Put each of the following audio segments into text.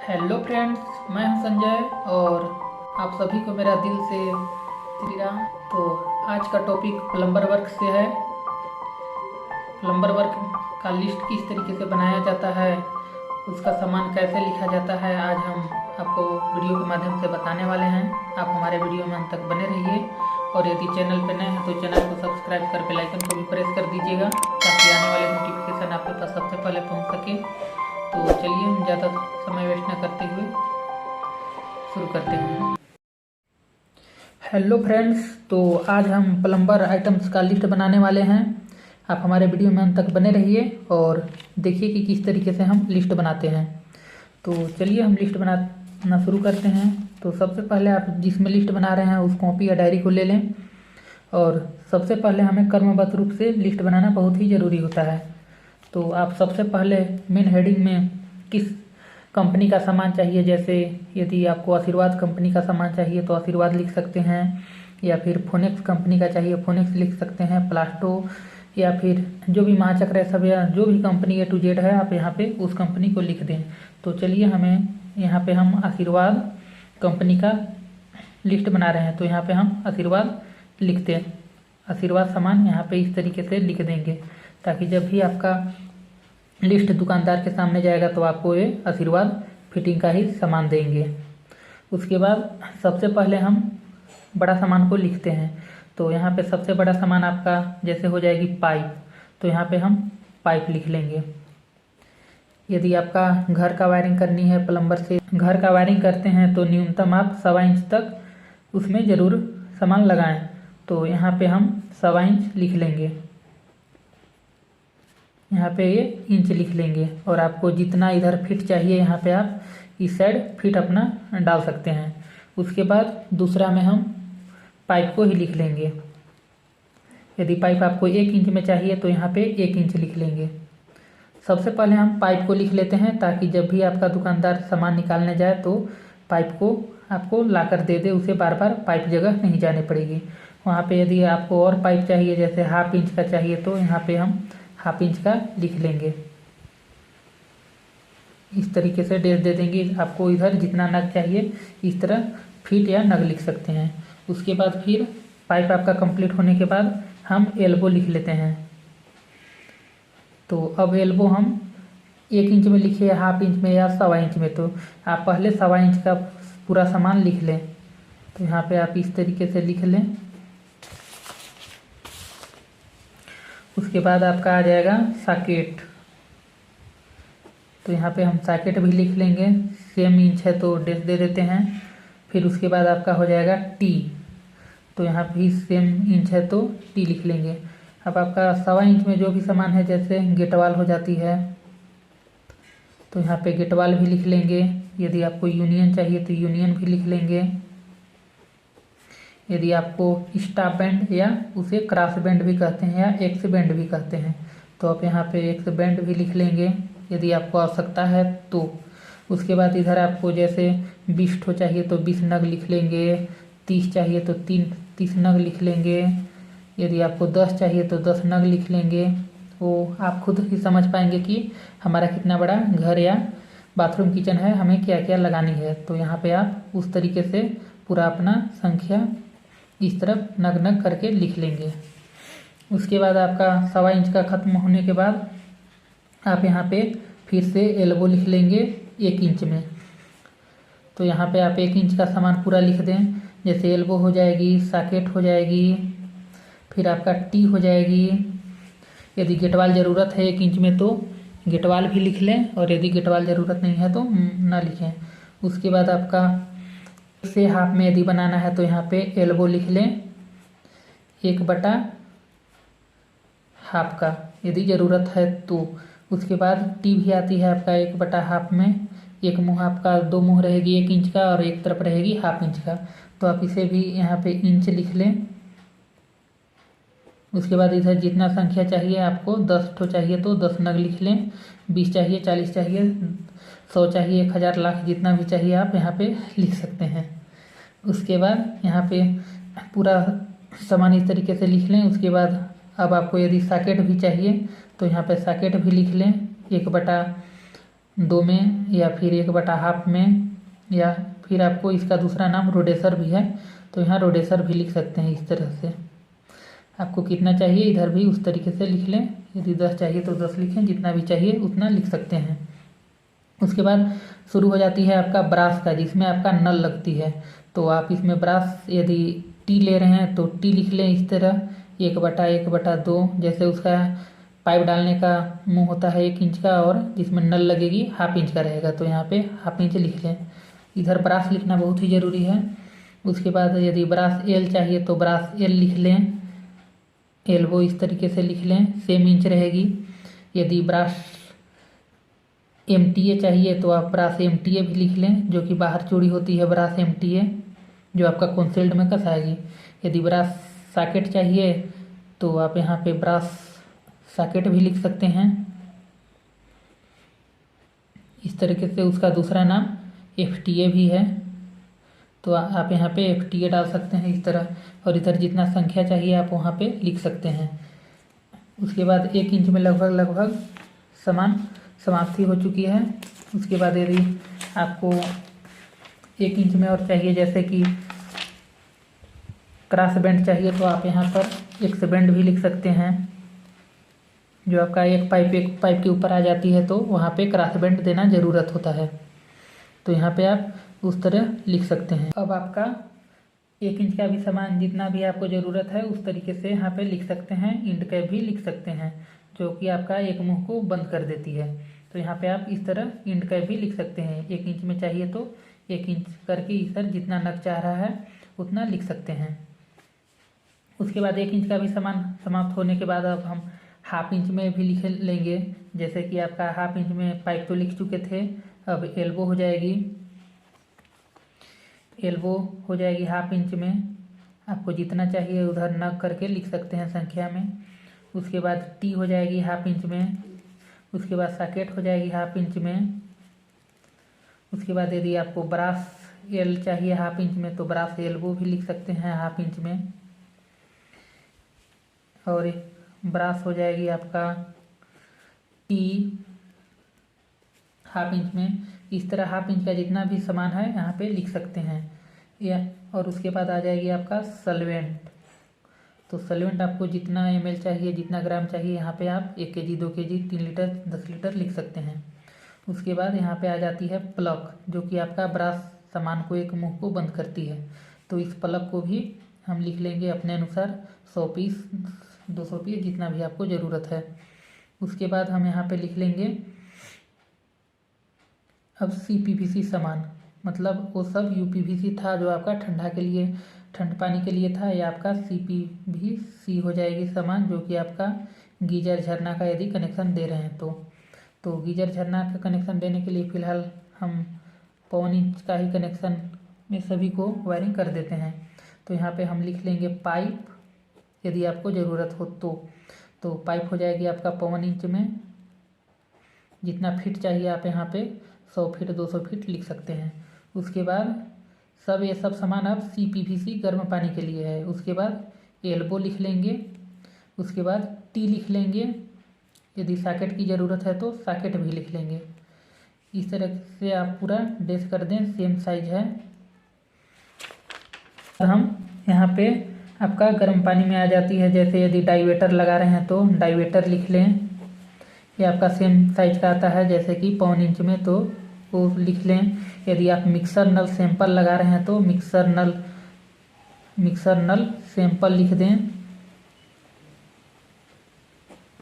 Hello friends, मैं हूं संजय और आप सभी को मेरा दिल से श्री राम। तो आज का टॉपिक प्लम्बर वर्क से है। प्लम्बर वर्क का लिस्ट किस तरीके से बनाया जाता है, उसका सामान कैसे लिखा जाता है, आज हम आपको वीडियो के माध्यम से बताने वाले हैं। आप हमारे वीडियो में अंत तक बने रहिए और यदि चैनल पर नए हैं तो चैनल को सब्सक्राइब कर बेल आइकन को भी प्रेस कर दीजिएगा ताकि आने वाले नोटिफिकेशन आपके पास सबसे पहले पहुंच सके। तो चलिए हम ज़्यादा समय वेस्ट न करते हुए शुरू करते हैं। हेलो फ्रेंड्स, तो आज हम प्लम्बर आइटम्स का लिस्ट बनाने वाले हैं। आप हमारे वीडियो में अंत तक बने रहिए और देखिए कि किस तरीके से हम लिस्ट बनाते हैं। तो चलिए हम लिस्ट बनाना शुरू करते हैं। तो सबसे पहले आप जिसमें लिस्ट बना रहे हैं उस कॉपी या डायरी को ले लें और सबसे पहले हमें क्रमबद्ध रूप से लिस्ट बनाना बहुत ही ज़रूरी होता है। तो आप सबसे पहले मेन हेडिंग में किस कंपनी का सामान चाहिए, जैसे यदि आपको आशीर्वाद कंपनी का सामान चाहिए तो आशीर्वाद लिख सकते हैं, या फिर फोनेक्स कंपनी का चाहिए फोनेक्स लिख सकते हैं, प्लास्टो या फिर जो भी महाचक्र है सब, या जो भी कंपनी A to Z है आप यहाँ पे उस कंपनी को लिख दें। तो चलिए हमें यहाँ पे हम आशीर्वाद कंपनी का लिस्ट बना रहे हैं, तो यहाँ पे हम आशीर्वाद लिखते हैं। आशीर्वाद सामान यहाँ पे इस तरीके से लिख देंगे ताकि जब भी आपका लिस्ट दुकानदार के सामने जाएगा तो आपको ये आशीर्वाद फिटिंग का ही सामान देंगे। उसके बाद सबसे पहले हम बड़ा सामान को लिखते हैं। तो यहाँ पे सबसे बड़ा सामान आपका जैसे हो जाएगी पाइप, तो यहाँ पे हम पाइप लिख लेंगे। यदि आपका घर का वायरिंग करनी है, प्लम्बर से घर का वायरिंग करते हैं तो न्यूनतम आप 1.25 इंच तक उसमें ज़रूर सामान लगाएं। तो यहाँ पे हम 1.25 इंच लिख लेंगे। यहाँ पे ये इंच लिख लेंगे और आपको जितना इधर फिट चाहिए यहाँ पे आप इस साइड फिट अपना डाल सकते हैं। उसके बाद दूसरा में हम पाइप को ही लिख लेंगे। यदि पाइप आपको 1 इंच में चाहिए तो यहाँ पे 1 इंच लिख लेंगे। सबसे पहले हम पाइप को लिख लेते हैं ताकि जब भी आपका दुकानदार सामान निकालने जाए तो पाइप को आपको ला कर दे दे, उसे बार बार पाइप जगह नहीं जाने पड़ेगी। वहाँ पे यदि आपको और पाइप चाहिए जैसे 1/2 इंच का चाहिए तो यहाँ पे हम 1/2 इंच का लिख लेंगे। इस तरीके से डेज दे देंगे। आपको इधर जितना नग चाहिए इस तरह फीट या नग लिख सकते हैं। उसके बाद फिर पाइप आपका कंप्लीट होने के बाद हम एल्बो लिख लेते हैं। तो अब एल्बो हम 1 इंच में लिखे, 1/2 इंच में या 1.25 इंच में, तो आप पहले 1.25 इंच का पूरा सामान लिख लें। तो यहाँ पे आप इस तरीके से लिख लें। उसके बाद आपका आ जाएगा सॉकेट, तो यहाँ पे हम सॉकेट भी लिख लेंगे। सेम इंच है तो डेश दे देते हैं। फिर उसके बाद आपका हो जाएगा टी, तो यहाँ भी सेम इंच है तो टी लिख लेंगे। अब आपका 1.25 इंच में जो भी सामान है जैसे गेटवाल हो जाती है तो यहाँ पे गेटवाल भी लिख लेंगे। यदि आपको यूनियन चाहिए तो यूनियन भी लिख लेंगे। यदि आपको स्टाफ बैंड या उसे क्रॉस बैंड भी कहते हैं या एक्स बैंड भी कहते हैं तो आप यहाँ पे एक्स बैंड भी लिख लेंगे यदि आपको आवश्यकता है तो। उसके बाद इधर आपको जैसे 20 ठो चाहिए तो 20 नग लिख लेंगे, 30 चाहिए तो 30 नग लिख लेंगे, यदि आपको 10 चाहिए तो 10 नग लिख लेंगे। वो आप खुद ही समझ पाएंगे कि हमारा कितना बड़ा घर या बाथरूम किचन है, हमें क्या क्या लगानी है। तो यहाँ पे आप उस तरीके से पूरा अपना संख्या इस तरफ नग नग करके लिख लेंगे। उसके बाद आपका 1.25 इंच का ख़त्म होने के बाद आप यहाँ पे फिर से एल्बो लिख लेंगे 1 इंच में। तो यहाँ पे आप 1 इंच का सामान पूरा लिख दें, जैसे एल्बो हो जाएगी, सॉकेट हो जाएगी, फिर आपका टी हो जाएगी। यदि गेटवाल ज़रूरत है 1 इंच में तो गेटवाल भी लिख लें और यदि गेटवाल ज़रूरत नहीं है तो ना लिखें। उसके बाद आपका से हाफ में यदि बनाना है तो यहाँ पे एल्बो लिख लें 1/2 का यदि ज़रूरत है तो। उसके बाद टी भी आती है आपका 1/2 में। एक मुँह आपका 2 मुँह रहेगी 1 इंच का और एक तरफ रहेगी 1/2 इंच का, तो आप इसे भी यहाँ पे इंच लिख लें। उसके बाद इधर जितना संख्या चाहिए आपको 10 ठो चाहिए तो 10 नग लिख लें, 20 चाहिए, 40 चाहिए, 100 चाहिए, 1000 लाख जितना भी चाहिए आप यहाँ पे लिख सकते हैं। उसके बाद यहाँ पे पूरा सामान इस तरीके से लिख लें। उसके बाद अब आपको यदि सॉकेट भी चाहिए तो यहाँ पे सॉकेट भी लिख लें 1/2 2 में या फिर 1/2 में, या फिर आपको इसका दूसरा नाम रोडेसर भी है तो यहाँ रोडेसर भी लिख सकते हैं। इस तरह से आपको कितना चाहिए इधर भी उस तरीके से लिख लें। यदि 10 चाहिए तो 10 लिखें, जितना भी चाहिए उतना लिख सकते हैं। उसके बाद शुरू हो जाती है आपका ब्रास का, जिसमें आपका नल लगती है। तो आप इसमें ब्रास यदि टी ले रहे हैं तो टी लिख लें इस तरह 1/1/2। जैसे उसका पाइप डालने का मुंह होता है 1 इंच का और जिसमें नल लगेगी 1/2 इंच का रहेगा, तो यहाँ पे 1/2 इंच लिख लें। इधर ब्रास लिखना बहुत ही ज़रूरी है। उसके बाद यदि ब्रास एल चाहिए तो ब्रास एल लिख लें, एल्बो इस तरीके से लिख लें, सेम इंच रहेगी। यदि ब्रास MTA चाहिए तो आप ब्रास MTA भी लिख लें, जो कि बाहर चौड़ी होती है ब्रास MTA, जो आपका कॉन्सेल्ट में कसाएगी। यदि ब्रास सॉकेट चाहिए तो आप यहाँ पे ब्रास सॉकेट भी लिख सकते हैं इस तरीके से। उसका दूसरा नाम FTA भी है, तो आप यहाँ पे FTA डाल सकते हैं इस तरह। और इधर जितना संख्या चाहिए आप वहाँ पे लिख सकते हैं। उसके बाद 1 इंच में लगभग समान समाप्ति हो चुकी है। उसके बाद यदि आपको 1 इंच में और चाहिए, जैसे कि क्रॉस बैंड चाहिए, तो आप यहाँ पर एक्स बैंड भी लिख सकते हैं। जो आपका एक पाइप के ऊपर आ जाती है तो वहाँ पे क्रॉस बैंड देना ज़रूरत होता है, तो यहाँ पे आप उस तरह लिख सकते हैं। अब आपका 1 इंच का भी सामान जितना भी आपको ज़रूरत है उस तरीके से यहाँ पे लिख सकते हैं। इंड कैप भी लिख सकते हैं, जो कि आपका एक मुंह को बंद कर देती है। तो यहाँ पे आप इस तरह इंड कैप भी लिख सकते हैं। 1 इंच में चाहिए तो 1 इंच करके इधर जितना नग चाह रहा है उतना लिख सकते हैं। उसके बाद 1 इंच का भी सामान समाप्त होने के बाद अब हम 1/2 इंच में भी लिख लेंगे। जैसे कि आपका 1/2 इंच में पाइप तो लिख चुके थे, अब एल्बो हो जाएगी। एल्बो हो जाएगी 1/2 इंच में। आपको जितना चाहिए उधर नग करके लिख सकते हैं संख्या में। उसके बाद टी हो जाएगी 1/2 इंच में। उसके बाद सॉकेट हो जाएगी 1/2 इंच में। उसके बाद यदि आपको ब्रास एल चाहिए 1/2 इंच में तो ब्रास एल्बो भी लिख सकते हैं 1/2 इंच में। और ब्रास हो जाएगी आपका टी 1/2 इंच में। इस तरह 1/2 इंच का जितना भी सामान है यहाँ पे लिख सकते हैं। और उसके बाद आ जाएगी आपका सॉल्वेंट। तो सॉल्वेंट आपको जितना ml चाहिए, जितना ग्राम चाहिए, यहाँ पे आप 1 kg 2 kg 3 लीटर 10 लीटर लिख सकते हैं। उसके बाद यहाँ पे आ जाती है प्लग, जो कि आपका ब्रास सामान को एक मुंह को बंद करती है। तो इस प्लग को भी हम लिख लेंगे अपने अनुसार 100 पीस 200 पीस जितना भी आपको ज़रूरत है। उसके बाद हम यहाँ पे लिख लेंगे अब CPVC सामान, मतलब वो सब UPVC था जो आपका ठंड पानी के लिए था। ये आपका CPVC हो जाएगी सामान, जो कि आपका गीजर झरना का यदि कनेक्शन दे रहे हैं तो गीजर झरना का कनेक्शन देने के लिए फ़िलहाल हम 1.25 इंच का ही कनेक्शन में सभी को वायरिंग कर देते हैं। तो यहाँ पे हम लिख लेंगे पाइप, यदि आपको ज़रूरत हो तो पाइप हो जाएगी आपका 1.25 इंच में। जितना फीट चाहिए आप यहाँ पे 100 फीट 200 फीट लिख सकते हैं। उसके बाद ये सब सामान अब CPVC गर्म पानी के लिए है। उसके बाद एल्बो लिख लेंगे। उसके बाद टी लिख लेंगे। यदि सॉकेट की ज़रूरत है तो सॉकेट भी लिख लेंगे। इस तरह से आप पूरा डेस कर दें, सेम साइज है। हम यहाँ पे आपका गर्म पानी में आ जाती है। जैसे यदि डाइवेटर लगा रहे हैं तो डाइवेटर लिख लें। ये आपका सेम साइज का आता है, जैसे कि 1.25 इंच में, तो वो लिख लें। यदि आप मिक्सर नल सैंपल लगा रहे हैं तो मिक्सर नल सैंपल लिख दें,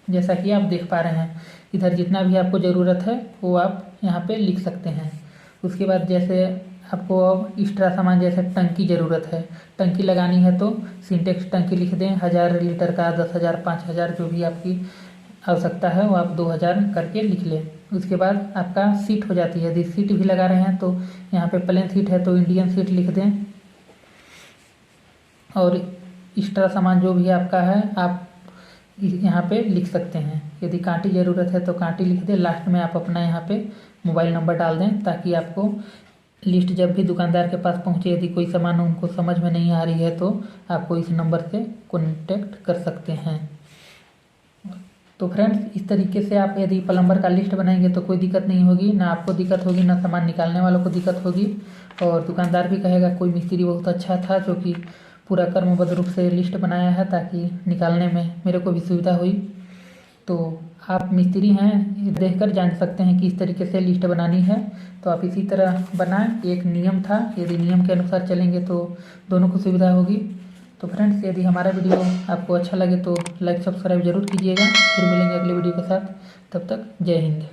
जैसा कि आप देख पा रहे हैं। इधर जितना भी आपको ज़रूरत है वो आप यहाँ पे लिख सकते हैं। उसके बाद जैसे आपको अब एक्स्ट्रा सामान जैसे टंकी ज़रूरत है, टंकी लगानी है तो सिंटेक्स टंकी लिख दें 1000 लीटर का, 10,000 5000 जो भी आपकी आवश्यकता है वो आप 2000 करके लिख लें। उसके बाद आपका सीट हो जाती है। यदि सीट भी लगा रहे हैं तो यहाँ पे प्लेन सीट है तो इंडियन सीट लिख दें। और एक्स्ट्रा सामान जो भी आपका है आप यहाँ पे लिख सकते हैं। यदि कांटी ज़रूरत है तो कांटी लिख दें। लास्ट में आप अपना यहाँ पे मोबाइल नंबर डाल दें, ताकि आपको लिस्ट जब भी दुकानदार के पास पहुँचे, यदि कोई सामान उनको समझ में नहीं आ रही है तो आपको इस नंबर से कॉन्टेक्ट कर सकते हैं। तो फ्रेंड्स इस तरीके से आप यदि प्लम्बर का लिस्ट बनाएंगे तो कोई दिक्कत नहीं होगी, ना आपको दिक्कत होगी ना सामान निकालने वालों को दिक्कत होगी, और दुकानदार भी कहेगा कोई मिस्त्री बहुत अच्छा था जो कि पूरा क्रमबद्ध रूप से लिस्ट बनाया है ताकि निकालने में मेरे को भी सुविधा हुई। तो आप मिस्त्री हैं, देखकर जान सकते हैं कि इस तरीके से लिस्ट बनानी है, तो आप इसी तरह बनाएं। एक नियम था, यदि नियम के अनुसार चलेंगे तो दोनों को सुविधा होगी। तो फ्रेंड्स यदि हमारा वीडियो आपको अच्छा लगे तो लाइक सब्सक्राइब जरूर कीजिएगा। फिर मिलेंगे अगले वीडियो के साथ, तब तक जय हिंद।